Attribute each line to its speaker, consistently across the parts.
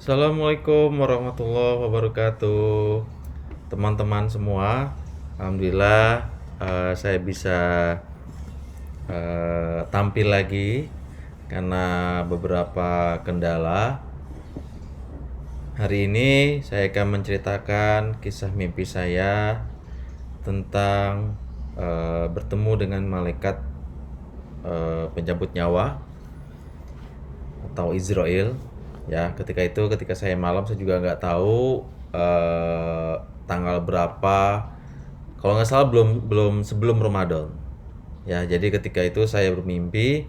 Speaker 1: Assalamualaikum warahmatullahi wabarakatuh, teman-teman semua. Alhamdulillah, saya bisa tampil lagi karena beberapa kendala. Hari ini saya akan menceritakan kisah mimpi saya tentang bertemu dengan malaikat pencabut nyawa atau Israel. Ya, ketika saya malam, saya juga nggak tahu tanggal berapa. Kalau nggak salah belum belum sebelum Ramadan. Ya, jadi ketika itu saya bermimpi,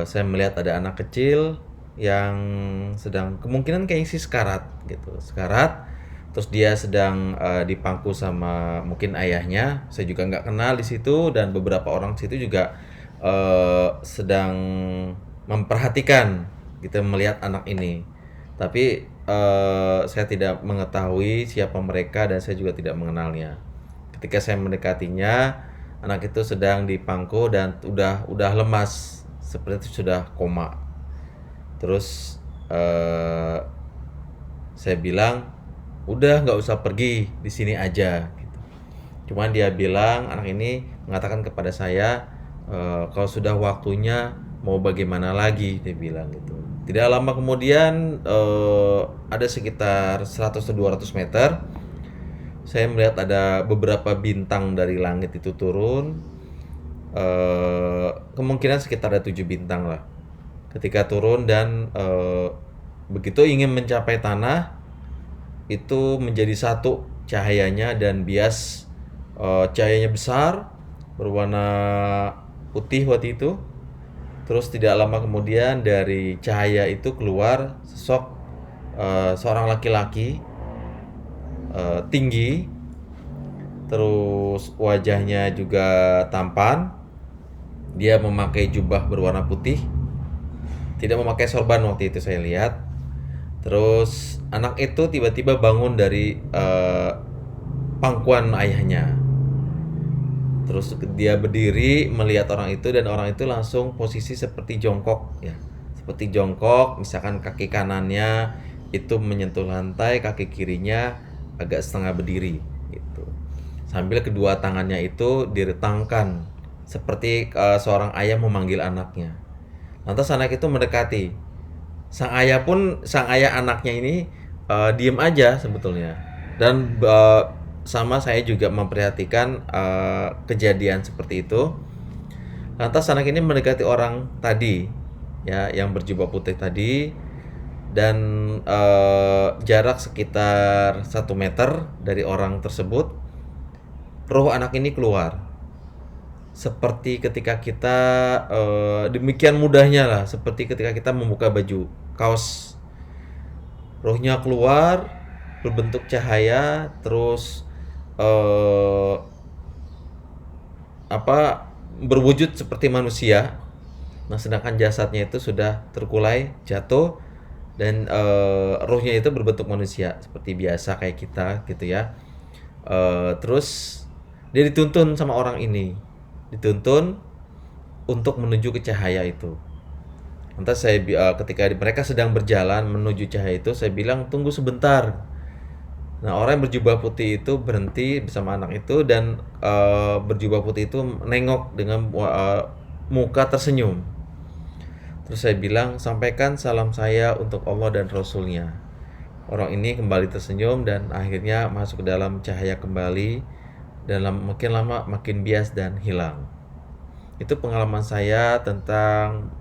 Speaker 1: saya melihat ada anak kecil yang sedang kemungkinan kayak sih sekarat gitu, sekarat. Terus dia sedang dipangku sama mungkin ayahnya. Saya juga nggak kenal di situ, dan beberapa orang di situ juga sedang memperhatikan kita melihat anak ini. Tapi saya tidak mengetahui siapa mereka dan saya juga tidak mengenalnya. Ketika saya mendekatinya, anak itu sedang dipangku dan udah lemas, seperti sudah koma. Terus saya bilang, udah nggak usah pergi, di sini aja gitu. Cuman dia bilang, anak ini mengatakan kepada saya, kalau sudah waktunya mau bagaimana lagi, dia bilang gitu. Tidak lama kemudian, ada sekitar 100 atau 200 meter, saya melihat ada beberapa bintang dari langit itu turun. Kemungkinan sekitar ada 7 bintang lah. Ketika turun dan begitu ingin mencapai tanah, itu menjadi satu cahayanya dan bias. Cahayanya besar, berwarna putih waktu itu. Terus tidak lama kemudian dari cahaya itu keluar sosok seorang laki-laki tinggi, terus wajahnya juga tampan. Dia memakai jubah berwarna putih, tidak memakai sorban waktu itu saya lihat. Terus anak itu tiba-tiba bangun dari pangkuan ayahnya. Terus dia berdiri melihat orang itu dan orang itu langsung posisi seperti jongkok ya. Seperti jongkok, misalkan kaki kanannya itu menyentuh lantai, kaki kirinya agak setengah berdiri gitu. Sambil kedua tangannya itu diretangkan seperti seorang ayah memanggil anaknya. Lantas anak itu mendekati. Sang ayah anaknya ini diem aja sebetulnya. Dan sama saya juga memperhatikan kejadian seperti itu. Lantas anak ini mendekati orang tadi, ya, yang berjubah putih tadi, dan jarak sekitar 1 meter dari orang tersebut, roh anak ini keluar. Seperti ketika kita demikian mudahnya lah, seperti ketika kita membuka baju kaos, rohnya keluar berbentuk cahaya, terus berwujud seperti manusia. Nah, sedangkan jasadnya itu sudah terkulai, jatuh, dan rohnya itu berbentuk manusia seperti biasa kayak kita gitu ya. Terus dia dituntun sama orang ini, dituntun untuk menuju ke cahaya itu. Lantas ketika mereka sedang berjalan menuju cahaya itu, saya bilang tunggu sebentar. Nah, orang yang berjubah putih itu berhenti bersama anak itu dan berjubah putih itu nengok dengan muka tersenyum. Terus saya bilang, sampaikan salam saya untuk Allah dan Rasulnya. Orang ini kembali tersenyum dan akhirnya masuk ke dalam cahaya kembali. Dalam makin lama makin bias dan hilang. Itu pengalaman saya tentang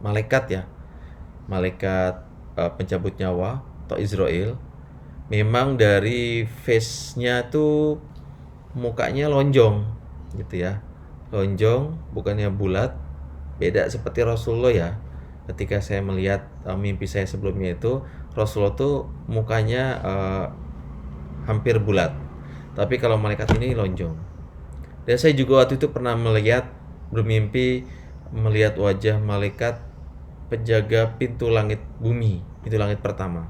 Speaker 1: malaikat ya, malaikat pencabut nyawa atau Israel. Memang dari face-nya tuh mukanya lonjong gitu ya, lonjong, bukannya bulat, beda seperti Rasulullah ya. Ketika saya melihat mimpi saya sebelumnya itu, Rasulullah tuh mukanya hampir bulat, tapi kalau malaikat ini lonjong. Dan saya juga waktu itu pernah bermimpi melihat wajah malaikat penjaga pintu langit bumi, pintu langit pertama.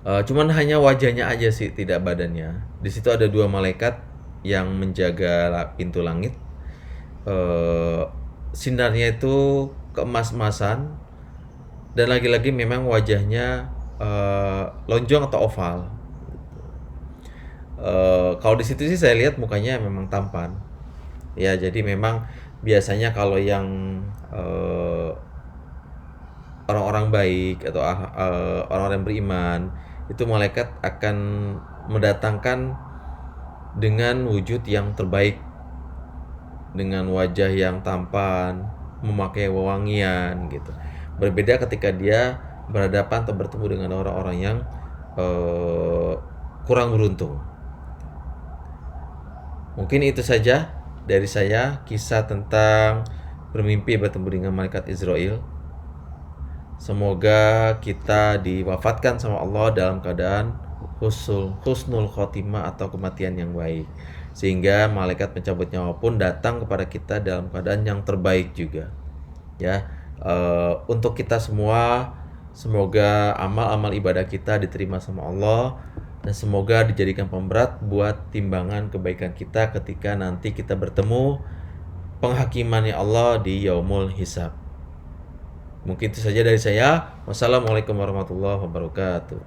Speaker 1: Cuman hanya wajahnya aja sih, tidak badannya. Di situ ada dua malaikat yang menjaga pintu langit. Sinarnya itu keemas-emasan, dan lagi-lagi memang wajahnya lonjong atau oval. Kalau di situ sih saya lihat mukanya memang tampan. Ya, jadi memang biasanya kalau yang eh, orang-orang baik atau orang-orang yang beriman itu malaikat akan mendatangkan dengan wujud yang terbaik, dengan wajah yang tampan, memakai wewangian gitu. Berbeda ketika dia berhadapan atau bertemu dengan orang-orang yang eh, kurang beruntung. Mungkin itu saja dari saya kisah tentang bermimpi bertemu dengan malaikat Israel. Semoga kita diwafatkan sama Allah dalam keadaan husnul khotimah atau kematian yang baik. Sehingga malaikat pencabut nyawa pun datang kepada kita dalam keadaan yang terbaik juga. Ya, untuk kita semua, semoga amal-amal ibadah kita diterima sama Allah dan semoga dijadikan pemberat buat timbangan kebaikan kita ketika nanti kita bertemu penghakimannya Allah di yaumul hisab. Mungkin itu saja dari saya. Wassalamualaikum warahmatullahi wabarakatuh.